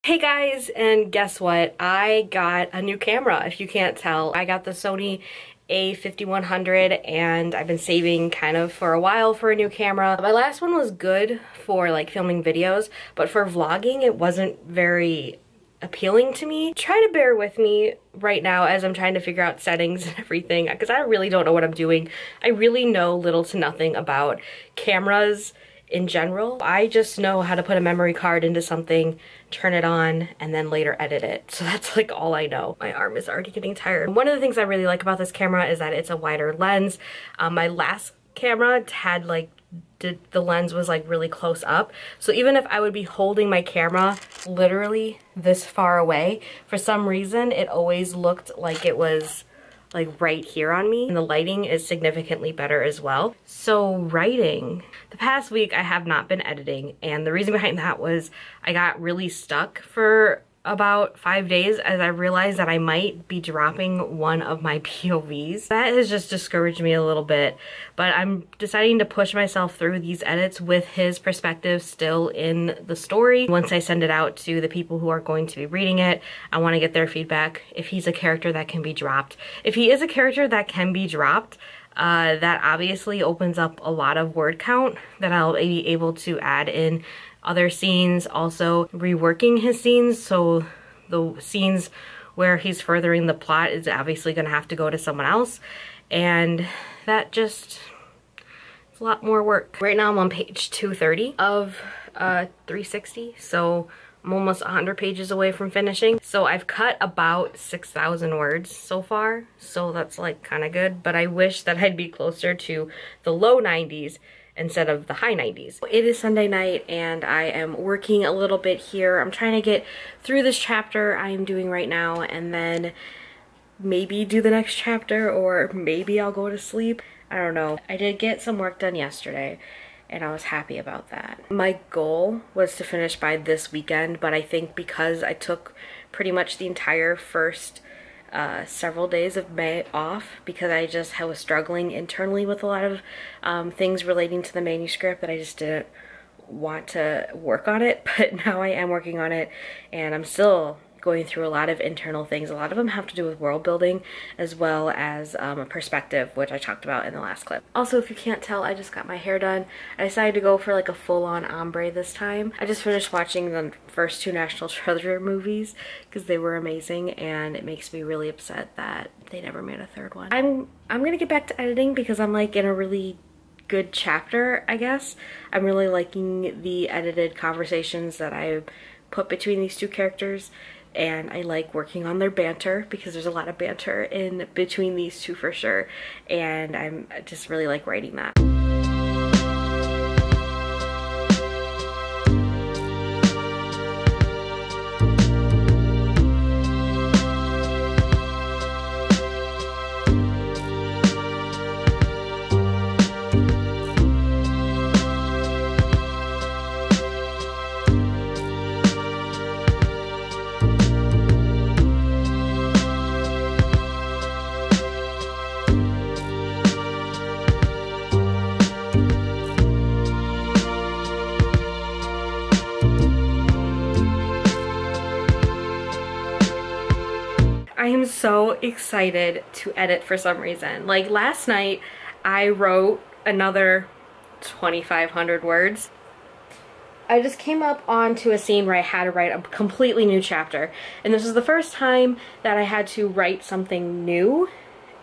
Hey guys, and guess what? I got a new camera, if you can't tell. I got the Sony a5100 and I've been saving kind of for a while for a new camera. My last one was good for like filming videos, but for vlogging it wasn't very appealing to me. Try to bear with me right now as I'm trying to figure out settings and everything because I really don't know what I'm doing. I really know little to nothing about cameras in general. I just know how to put a memory card into something, turn it on, and then later edit it. So that's like all I know. My arm is already getting tired. One of the things I really like about this camera is that it's a wider lens. My last camera had like, the lens was like really close up. So even if I would be holding my camera literally this far away, for some reason it always looked like it was like right here on me, and the lighting is significantly better as well. So writing, the past week I have not been editing, and the reason behind that was I got really stuck for about 5 days as I realized that I might be dropping one of my POVs. That has just discouraged me a little bit, but I'm deciding to push myself through these edits with his perspective still in the story. Once I send it out to the people who are going to be reading it, I want to get their feedback if he's a character that can be dropped. If he is a character that can be dropped, that obviously opens up a lot of word count that I'll be able to add in other scenes, also reworking his scenes, so the scenes where he's furthering the plot is obviously going to have to go to someone else, and that just, it's a lot more work. Right now I'm on page 230 of 360, so I'm almost 100 pages away from finishing. So I've cut about 6,000 words so far, so that's like kind of good, but I wish that I'd be closer to the low 90s instead of the high 90s. It is Sunday night and I am working a little bit here. I'm trying to get through this chapter I am doing right now and then maybe do the next chapter, or maybe I'll go to sleep. I don't know. I did get some work done yesterday and I was happy about that. My goal was to finish by this weekend, but I think because I took pretty much the entire first several days of May off because I was struggling internally with a lot of things relating to the manuscript that I just didn't want to work on it, but now I am working on it and I'm still going through a lot of internal things. A lot of them have to do with world building as well as a perspective, which I talked about in the last clip. Also, if you can't tell, I just got my hair done. I decided to go for like a full-on ombre this time. I just finished watching the first 2 National Treasure movies because they were amazing, and it makes me really upset that they never made a 3rd one. I'm gonna get back to editing because I'm like in a really good chapter, I guess. I'm really liking the edited conversations that I put between these 2 characters, and I like working on their banter because there's a lot of banter in between these 2 for sure, and I just really like writing that. I am so excited to edit for some reason. Like last night, I wrote another 2,500 words. I just came up onto a scene where I had to write a completely new chapter. And this was the first time that I had to write something new,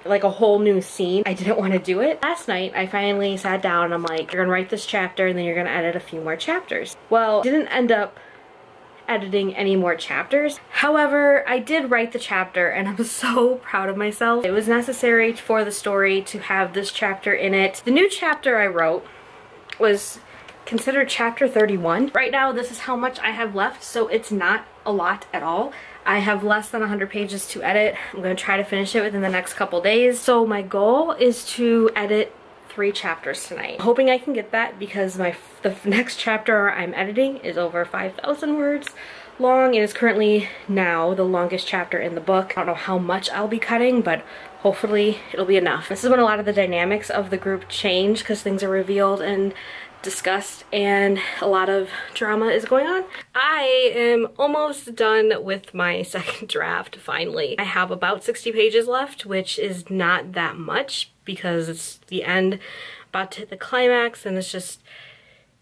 like a whole new scene. I didn't want to do it. Last night, I finally sat down and I'm like, you're gonna write this chapter and then you're gonna edit a few more chapters. Well, didn't end up editing any more chapters. However, I did write the chapter and I'm so proud of myself. It was necessary for the story to have this chapter in it. The new chapter I wrote was considered chapter 31. Right now, this is how much I have left, so it's not a lot at all. I have less than 100 pages to edit. I'm gonna try to finish it within the next couple days. So my goal is to edit 3 chapters tonight. I'm hoping I can get that because the next chapter I'm editing is over 5,000 words long. It is currently now the longest chapter in the book. I don't know how much I'll be cutting, but hopefully it'll be enough. This is when a lot of the dynamics of the group change because things are revealed and discussed and a lot of drama is going on. I am almost done with my second draft, finally. I have about 60 pages left, which is not that much because it's the end, about to hit the climax, and it's just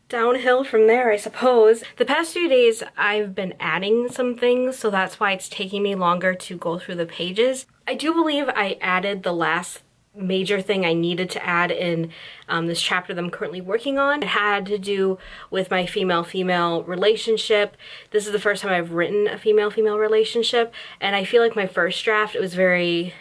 downhill from there, I suppose. The past few days I've been adding some things, so that's why it's taking me longer to go through the pages. I do believe I added the last major thing I needed to add in this chapter that I'm currently working on. It had to do with my female-female relationship. This is the first time I've written a female-female relationship, and I feel like my first draft, it was very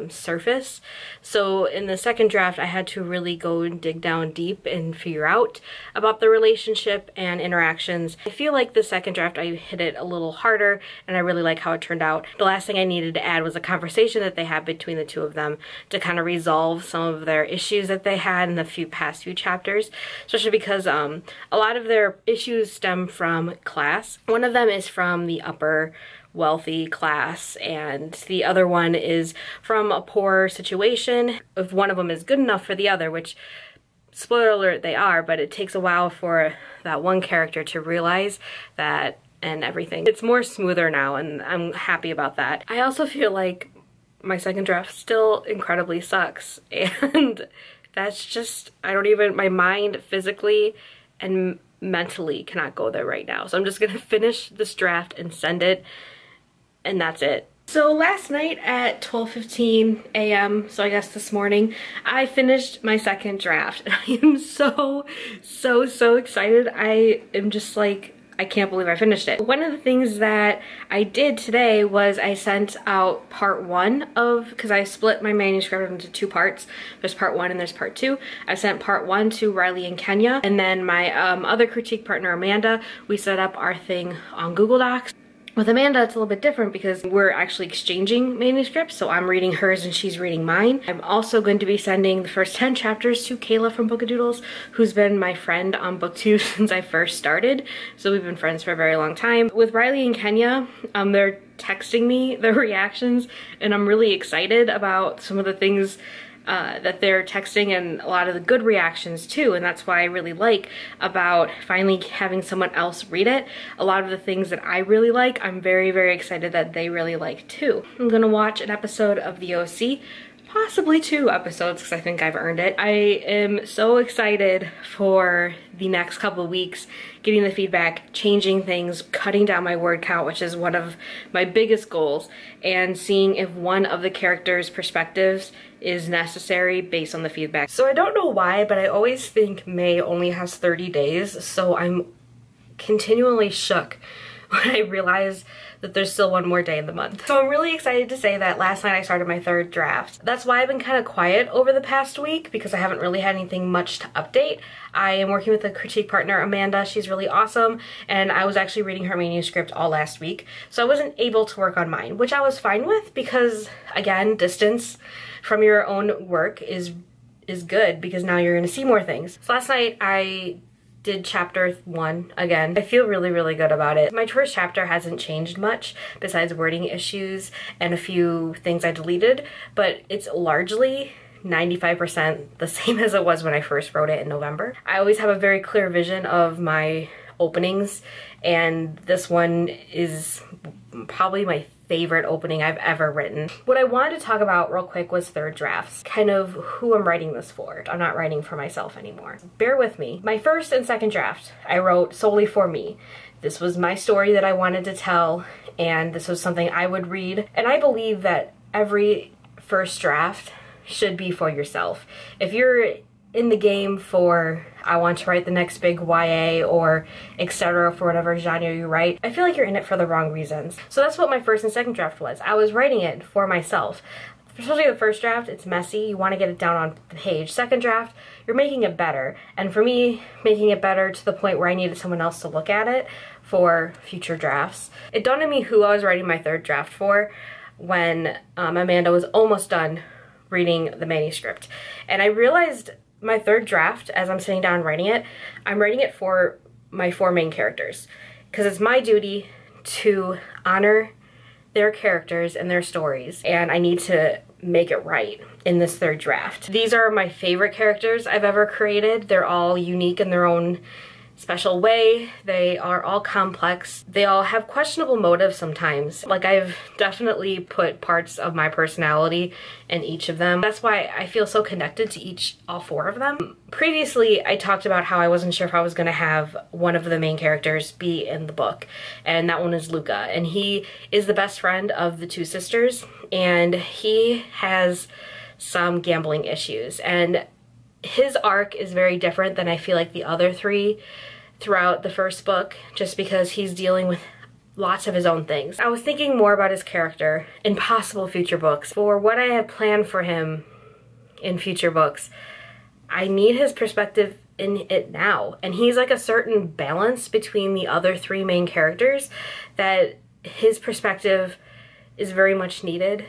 surface. So in the second draft, I had to really go and dig down deep and figure out about the relationship and interactions. I feel like the second draft, I hit it a little harder, and I really like how it turned out. The last thing I needed to add was a conversation that they had between the two of them to kind of resolve some of their issues that they had in the past few chapters, especially because a lot of their issues stem from class. One of them is from the upper wealthy class, and the other one is from a poor situation. If one of them is good enough for the other, which, spoiler alert, they are, but it takes a while for that one character to realize that and everything. It's more smoother now, and I'm happy about that. I also feel like my second draft still incredibly sucks, and that's just, I don't even, my mind physically and mentally cannot go there right now. So I'm just gonna finish this draft and send it, and that's it. So last night at 12:15 a.m., so I guess this morning, I finished my second draft, and I am so excited. I am just like, I can't believe I finished it. One of the things that I did today was I sent out part one of, because I split my manuscript into two parts. There's part one and there's part two. I sent part one to Riley and Kenya, and then my other critique partner, Amanda, we set up our thing on Google Docs. With Amanda, it's a little bit different because we're actually exchanging manuscripts, so I'm reading hers and she's reading mine. I'm also going to be sending the first 10 chapters to Kayla from Bookadoodles, who's been my friend on booktube since I first started, so we've been friends for a very long time. With Riley and Kenya, they're texting me their reactions, and I'm really excited about some of the things that they're texting, and a lot of the good reactions too, and that's why I really like about finally having someone else read it. A lot of the things that I really like, I'm very excited that they really like too. I'm gonna watch an episode of The OC, possibly 2 episodes, because I think I've earned it. I am so excited for the next couple of weeks, getting the feedback, changing things, cutting down my word count, which is one of my biggest goals, and seeing if one of the characters' perspectives is necessary based on the feedback. So I don't know why, but I always think May only has 30 days, so I'm continually shook when I realize that there's still one more day in the month. So I'm really excited to say that last night I started my third draft. That's why I've been kind of quiet over the past week, because I haven't really had anything much to update. I am working with a critique partner, Amanda. She's really awesome, and I was actually reading her manuscript all last week, so I wasn't able to work on mine, which I was fine with because, again, distance from your own work is good because now you're gonna see more things. So last night I did chapter 1 again. I feel really good about it. My first chapter hasn't changed much besides wording issues and a few things I deleted, but it's largely 95% the same as it was when I first wrote it in November. I always have a very clear vision of my openings, and this one is probably my favorite opening I've ever written. What I wanted to talk about real quick was third drafts, kind of who I'm writing this for. I'm not writing for myself anymore. Bear with me. My first and second draft, I wrote solely for me. This was my story that I wanted to tell, and this was something I would read. And I believe that every first draft should be for yourself. If you're in the game for, I want to write the next big YA or etc. for whatever genre you write, I feel like you're in it for the wrong reasons. So that's what my first and second draft was. I was writing it for myself. Especially the first draft, it's messy. You want to get it down on the page. Second draft, you're making it better. And for me, making it better to the point where I needed someone else to look at it for future drafts. It dawned on me who I was writing my third draft for when Amanda was almost done reading the manuscript. And I realized my third draft, as I'm sitting down writing it, I'm writing it for my 4 main characters, because it's my duty to honor their characters and their stories, and I need to make it right in this third draft. These are my favorite characters I've ever created. They're all unique in their own special way. They are all complex. They all have questionable motives sometimes. Like, I've definitely put parts of my personality in each of them. That's why I feel so connected to all four of them. Previously, I talked about how I wasn't sure if I was gonna have one of the main characters be in the book, and that one is Luca. And he is the best friend of the two sisters, and he has some gambling issues. And his arc is very different than I feel like the other three throughout the first book, just because he's dealing with lots of his own things. I was thinking more about his character in possible future books. For what I have planned for him in future books, I need his perspective in it now. And he's like a certain balance between the other three main characters that his perspective is very much needed,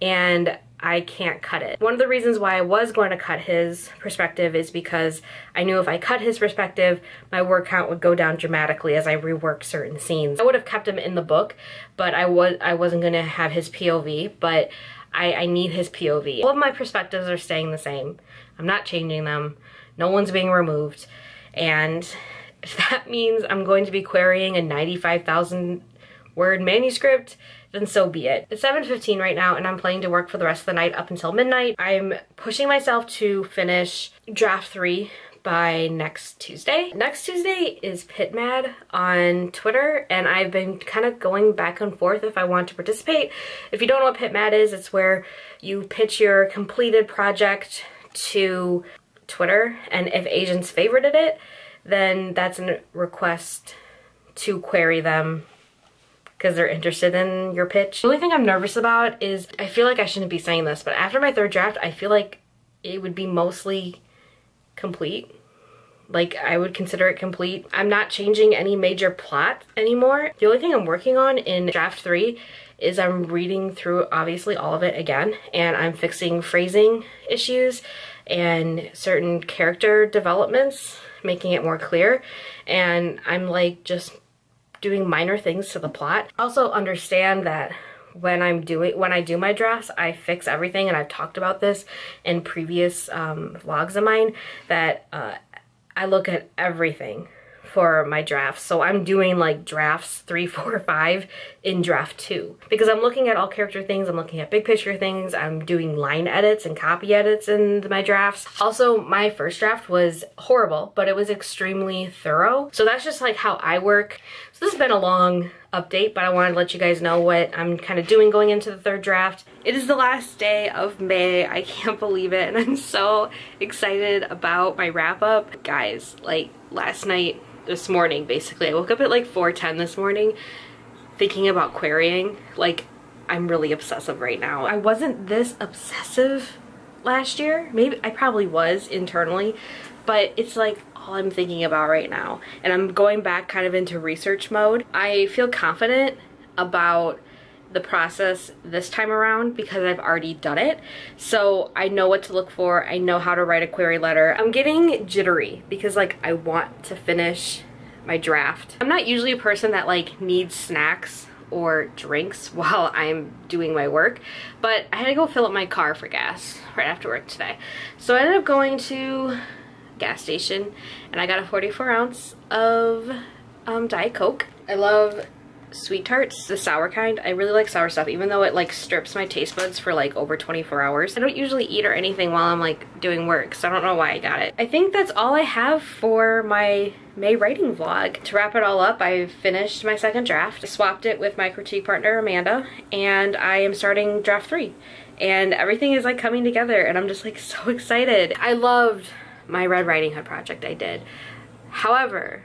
and I can't cut it. One of the reasons why I was going to cut his perspective is because I knew if I cut his perspective, my word count would go down dramatically as I rework certain scenes. I would have kept him in the book, but I wasn't going to have his POV, but I need his POV. All of my perspectives are staying the same. I'm not changing them. No one's being removed. And if that means I'm going to be querying a 95,000 word manuscript, then so be it. It's 7:15 right now, and I'm planning to work for the rest of the night up until midnight. I'm pushing myself to finish draft 3 by next Tuesday. Next Tuesday is Pit Mad on Twitter, and I've been kind of going back and forth if I want to participate. If you don't know what Pit Mad is, it's where you pitch your completed project to Twitter, and if agents favorited it, then that's a request to query them because they're interested in your pitch. The only thing I'm nervous about is, I feel like I shouldn't be saying this, but after my third draft, I feel like it would be mostly complete. Like, I would consider it complete. I'm not changing any major plot anymore. The only thing I'm working on in draft 3 is I'm reading through, obviously, all of it again, and I'm fixing phrasing issues and certain character developments, making it more clear, and I'm like just doing minor things to the plot. Also understand that when I do my drafts, I fix everything, and I've talked about this in previous vlogs of mine, that I look at everything for my drafts. So I'm doing like drafts 3, 4, 5 in draft 2 because I'm looking at all character things, I'm looking at big picture things, I'm doing line edits and copy edits in my drafts. Also, my first draft was horrible, but it was extremely thorough. So that's just like how I work. So this has been a long update, but I wanted to let you guys know what I'm kind of doing going into the third draft. It is the last day of May. I can't believe it, and I'm so excited about my wrap up. Guys, like this morning, basically, I woke up at like 4:10 this morning thinking about querying. Like, I'm really obsessive right now. I wasn't this obsessive last year. Maybe I probably was internally, but it's like all I'm thinking about right now. And I'm going back kind of into research mode. I feel confident about the process this time around because I've already done it. So I know what to look for. I know how to write a query letter. I'm getting jittery because like I want to finish my draft. I'm not usually a person that like needs snacks or drinks while I'm doing my work, but I had to go fill up my car for gas right after work today. So I ended up going to a gas station and I got a 44 ounce of Diet Coke. I love sweet tarts, the sour kind. I really like sour stuff, even though it like strips my taste buds for like over 24 hours. I don't usually eat or anything while I'm like doing work, so I don't know why I got it. I think that's all I have for my May writing vlog. To wrap it all up, I finished my second draft, swapped it with my critique partner Amanda, and I am starting draft 3. And everything is like coming together and I'm just like so excited. I loved my Red Riding Hood project I did. However,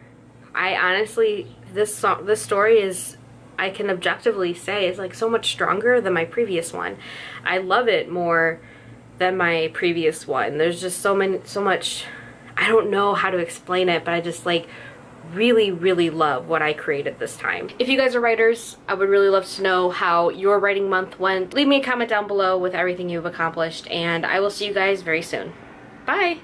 I honestly, this story is, I can objectively say, is like so much stronger than my previous one. I love it more than my previous one. There's just so much, I don't know how to explain it, but I just like really, really love what I created this time. If you guys are writers, I would really love to know how your writing month went. Leave me a comment down below with everything you've accomplished, and I will see you guys very soon. Bye!